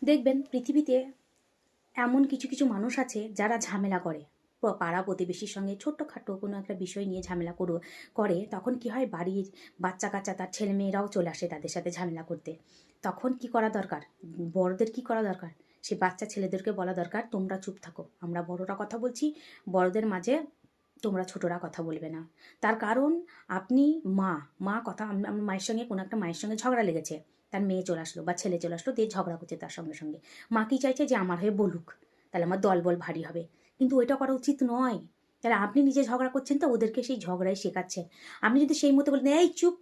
দেখবেন পৃথিবীতে এমন কিছু কিছু মানুষ আছে যারা ঝামেলা করে পাড়া প্রতিবেশীর সঙ্গে ছোট্টখাটো কোনো একটা বিষয় নিয়ে ঝামেলা করে তখন কি হয়, বাড়ির বাচ্চা কাচ্চা তার ছেলে মেয়েরাও চলে আসে তাদের সাথে ঝামেলা করতে। তখন কি করা দরকার, বড়দের কি করা দরকার, সে বাচ্চা ছেলেদেরকে বলা দরকার তোমরা চুপ থাকো, আমরা বড়রা কথা বলছি, বড়দের মাঝে তোমরা ছোটরা কথা বলবে না। তার কারণ আপনি মা, মা কথা আমার মায়ের সঙ্গে কোনো একটা মায়ের সঙ্গে ঝগড়া লেগেছে, তার মেয়ে চলে আসলো বা ছেলে চলে আসলো, দিয়ে ঝগড়া করছে তার সঙ্গে সঙ্গে, মা কি চাইছে যে আমার হয়ে বলুক, তাহলে আমার দলবল ভারী হবে। কিন্তু ওইটা করা উচিত নয়। তাহলে আপনি নিজে ঝগড়া করছেন তো ওদেরকে সেই ঝগড়াই শেখাচ্ছেন। আপনি যদি সেই মতো বলেন এই চুপ,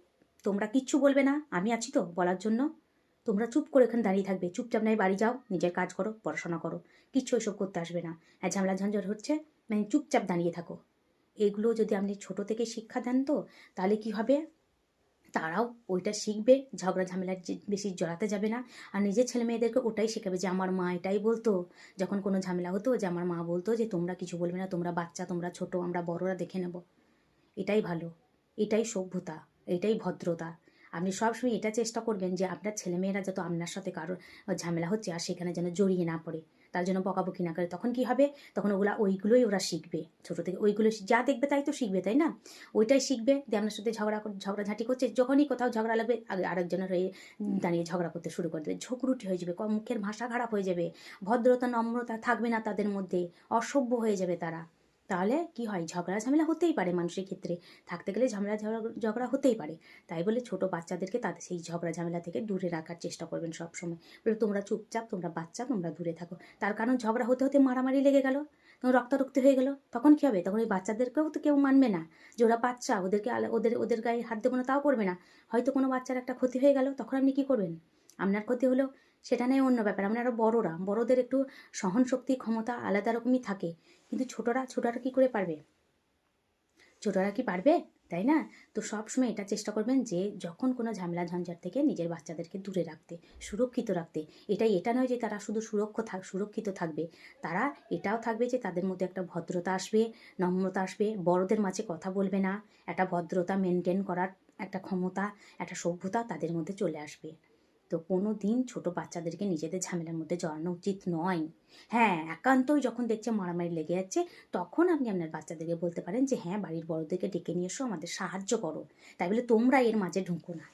তোমরা কিচ্ছু বলবে না, আমি আছি তো বলার জন্য, তোমরা চুপ করে এখানে দাঁড়িয়ে থাকবে, চুপচাপ নাই বাড়ি যাও, নিজের কাজ করো, পড়াশোনা করো, কিচ্ছু ওইসব করতে আসবে না, আর ঝামেলা ঝঞ্ঝট হচ্ছে মানে চুপচাপ দাঁড়িয়ে থাকো। এগুলো যদি আপনি ছোট থেকে শিক্ষা দেন তো তাহলে কি হবে, তারাও ওইটা শিখবে, ঝগড়া ঝামেলার বেশি জড়াতে যাবে না। আর নিজের ছেলে মেয়েদেরকে ওটাই শেখাবে যে আমার মা এটাই বলতো, যখন কোনো ঝামেলা হতো যে আমার মা বলতো যে তোমরা কিছু বলবে না, তোমরা বাচ্চা, তোমরা ছোট, আমরা বড়রা দেখে নেব। এটাই ভালো, এটাই সভ্যতা, এটাই ভদ্রতা। আপনি সবসময় এটা চেষ্টা করবেন যে আপনার ছেলেমেয়েরা যত আপনার সাথে কারোর ঝামেলা হচ্ছে আর সেখানে যেন জড়িয়ে না পড়ে, তার জন্য বকাবকি না করে। তখন কি হবে, তখন ওইগুলোই ওরা শিখবে ছোটো থেকে, ওইগুলো যা দেখবে তাই তো শিখবে, তাই না? ওইটাই শিখবে যে আপনার সাথে ঝগড়াঝাঁটি করছে, যখনই কোথাও ঝগড়া লাগবে আরেকজনের হয়ে দাঁড়িয়ে ঝগড়া করতে শুরু করে দেবে, ঝগড়ুটি হয়ে যাবে, মুখের ভাষা খারাপ হয়ে যাবে, ভদ্রতা নম্রতা থাকবে না তাদের মধ্যে, অসভ্য হয়ে যাবে তারা। তাহলে কি হয়, ঝগড়া ঝামেলা হতেই পারে, মানুষের ক্ষেত্রে থাকতে গেলে ঝামেলা ঝগড়া হতেই পারে। তাই বলে ছোট বাচ্চাদেরকে তাদের সেই ঝগড়া ঝামেলা থেকে দূরে রাখার চেষ্টা করবেন সবসময়। বলে তোমরা চুপচাপ, তোমরা বাচ্চা, তোমরা দূরে থাকো। তার কারণ ঝগড়া হতে হতে মারামারি লেগে গেল, তখন রক্তারক্তি হয়ে গেল, তখন কি হবে, তখন ওই বাচ্চাদেরকেও তো কেউ মানবে না যে ওরা বাচ্চা, ওদেরকে ওদের ওদের গায়ে হাত দেবো না তাও করবে না। হয়তো কোনো বাচ্চার একটা ক্ষতি হয়ে গেল, তখন আপনি কি করবেন? আপনার ক্ষতি হলো সেটা নেই অন্য ব্যাপার, আপনারা বড়রা, বড়দের একটু সহন শক্তি ক্ষমতা আলাদা রকমই থাকে। কিন্তু ছোটরা ছোটরা কি করে পারবে, ছোটরা কি পারবে, তাই না? তো সবসময় এটা চেষ্টা করবেন যে যখন কোনো ঝামেলা ঝঞ্ঝাট থেকে নিজের বাচ্চাদেরকে দূরে রাখতে, সুরক্ষিত রাখতে। এটা নয় যে তারা শুধু সুরক্ষিত থাকবে, তারা এটাও থাকবে যে তাদের মধ্যে একটা ভদ্রতা আসবে, নম্রতা আসবে, বড়দের মাঝে কথা বলবে না, একটা ভদ্রতা মেনটেন করার একটা ক্ষমতা, একটা সভ্যতা তাদের মধ্যে চলে আসবে। তো কোনো দিন ছোট বাচ্চাদেরকে নিজেদের ঝামেলার মধ্যে জড়ানো উচিত নয়। হ্যাঁ, একান্তই যখন দেখছে মারামারি লেগে যাচ্ছে, তখন আপনি আপনার বাচ্চাদেরকে বলতে পারেন যে হ্যাঁ, বাড়ির বড়দেরকে ডেকে নিয়ে এসো, আমাদের সাহায্য করো, তাই বলে তোমরা এর মাঝে ঢুকো না।